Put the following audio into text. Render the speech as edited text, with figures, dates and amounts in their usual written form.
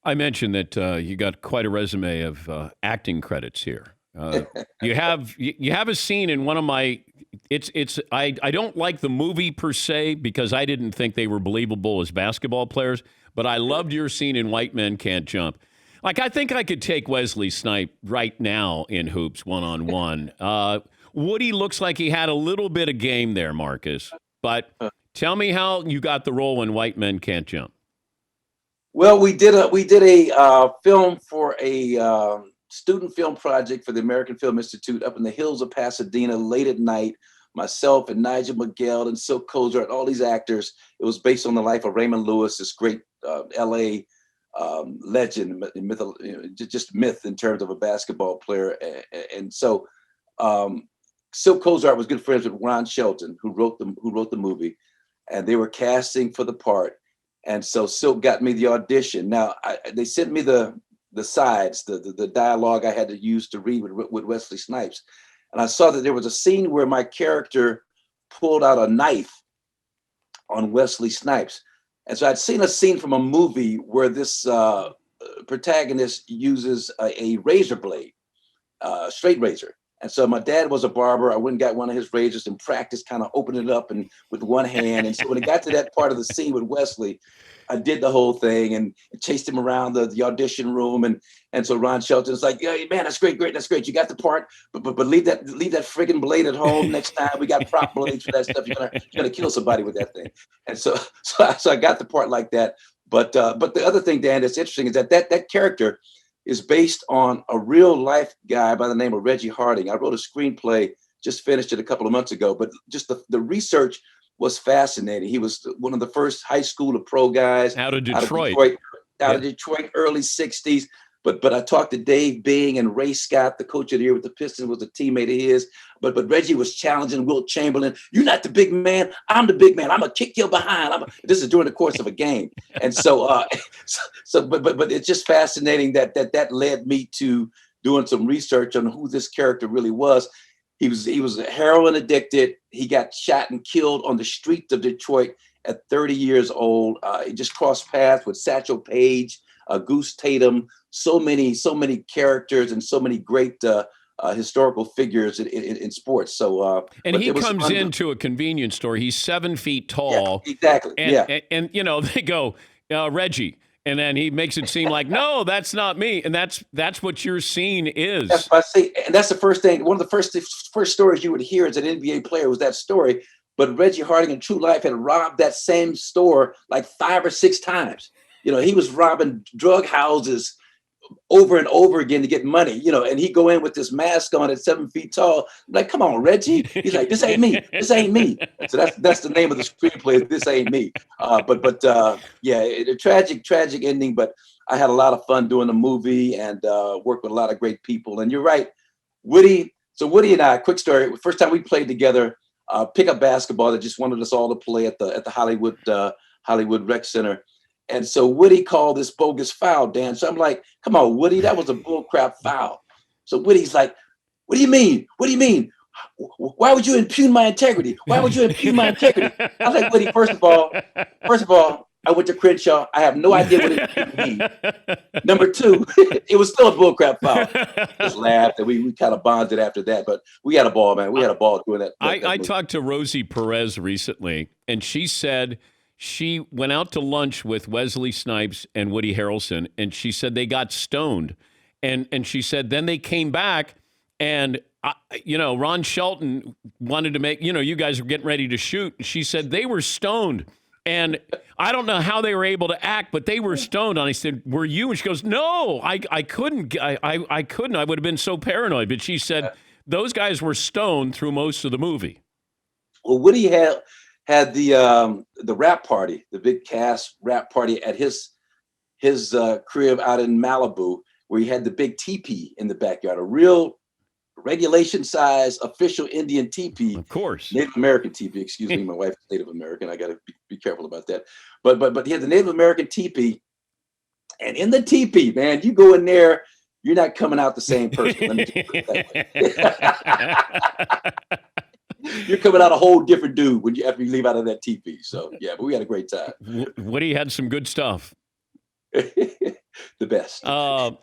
I mentioned that you got quite a resume of acting credits here. You have a scene in one of my. I don't like the movie per se because I didn't think they were believable as basketball players, but I loved your scene in White Men Can't Jump. Like I think I could take Wesley Snipe right now in hoops 1-on-1. Woody looks like he had a little bit of game there, Marcus. But tell me how you got the role in White Men Can't Jump. Well, we did a film for a student film project for the American Film Institute up in the hills of Pasadena late at night. Myself and Nigel McGill and Silk Kozer and all these actors. It was based on the life of Raymond Lewis, this great L.A. Legend, myth, just myth in terms of a basketball player. And so Silk Kozer was good friends with Ron Shelton, who wrote the movie, and they were casting for the part. And so Silk got me the audition. Now they sent me the sides, the dialogue I had to use to read with Wesley Snipes, and I saw that there was a scene where my character pulled out a knife on Wesley Snipes, and so I'd seen a scene from a movie where this protagonist uses a razor blade, straight razor. And so my dad was a barber. I went and got one of his razors and practiced kind of opening it up and with one hand. And so when it got to that part of the scene with Wesley, I did the whole thing and chased him around the audition room. And so Ron Shelton's like, yeah, man, that's great. That's great. You got the part, but leave that friggin' blade at home next time. We got prop blades for that stuff. You're gonna kill somebody with that thing. And so I got the part like that. But the other thing, Dan, that's interesting is that character is based on a real life guy by the name of Reggie Harding. I wrote a screenplay, just finished it a couple of months ago, but just the research was fascinating. He was one of the first high school to pro guys Out of Detroit. Out of Detroit, early 60s. But I talked to Dave Bing, and Ray Scott, the coach of the year with the Pistons, was a teammate of his. But Reggie was challenging Wilt Chamberlain. You're not the big man. I'm the big man. I'm gonna kick you behind. This is during the course of a game. And so but it's just fascinating that led me to doing some research on who this character really was. He was heroin addicted. He got shot and killed on the streets of Detroit at 30 years old. He just crossed paths with Satchel Paige, Goose Tatum, so many characters and so many great historical figures in sports. So and he comes into a convenience store. He's 7 feet tall. Yeah, exactly. And they go, Reggie. And then he makes it seem like, no, that's not me. And that's what your scene is. That's what I say. And that's the first thing. One of the first stories you would hear as an NBA player was that story. But Reggie Harding in true life had robbed that same store like 5 or 6 times. He was robbing drug houses over and over again to get money, and he'd go in with this mask on at 7 feet tall. I'm like, come on, Reggie. He's like, this ain't me. This ain't me. So that's the name of the screenplay. This ain't me. A tragic ending, but I had a lot of fun doing the movie and worked with a lot of great people. And you're right, Woody. So Woody and I, quick story, first time we played together, pickup basketball, that just wanted us all to play at the Hollywood Rec Center. And so Woody called this bogus foul, Dan. So I'm like, come on, Woody, that was a bullcrap foul. So Woody's like, what do you mean? What do you mean? Why would you impugn my integrity? Why would you impugn my integrity? I was like, Woody, first of all, I went to Crenshaw. I have no idea what it means. Number 2, it was still a bullcrap foul. Just laughed, and we kind of bonded after that. But we had a ball, man. We had a ball doing that. I talked to Rosie Perez recently, and she said she went out to lunch with Wesley Snipes and Woody Harrelson, and she said they got stoned. And she said then they came back, and, Ron Shelton wanted to make, you guys were getting ready to shoot. She said they were stoned. And I don't know how they were able to act, but they were stoned. And I said, were you? And she goes, no, I couldn't. I couldn't. I would have been so paranoid. But she said those guys were stoned through most of the movie. Well, Woody had the rap party, the big cast rap party at his crib out in Malibu, where he had the big teepee in the backyard, a real regulation size official Indian teepee. Of course. Native American teepee, excuse me. My wife's Native American. I got to be careful about that. But he had the Native American teepee. And in the teepee, man, you go in there, you're not coming out the same person. Let me just put it that way. You're coming out a whole different dude after you leave out of that teepee. So, yeah, but we had a great time. Woody had some good stuff. The best.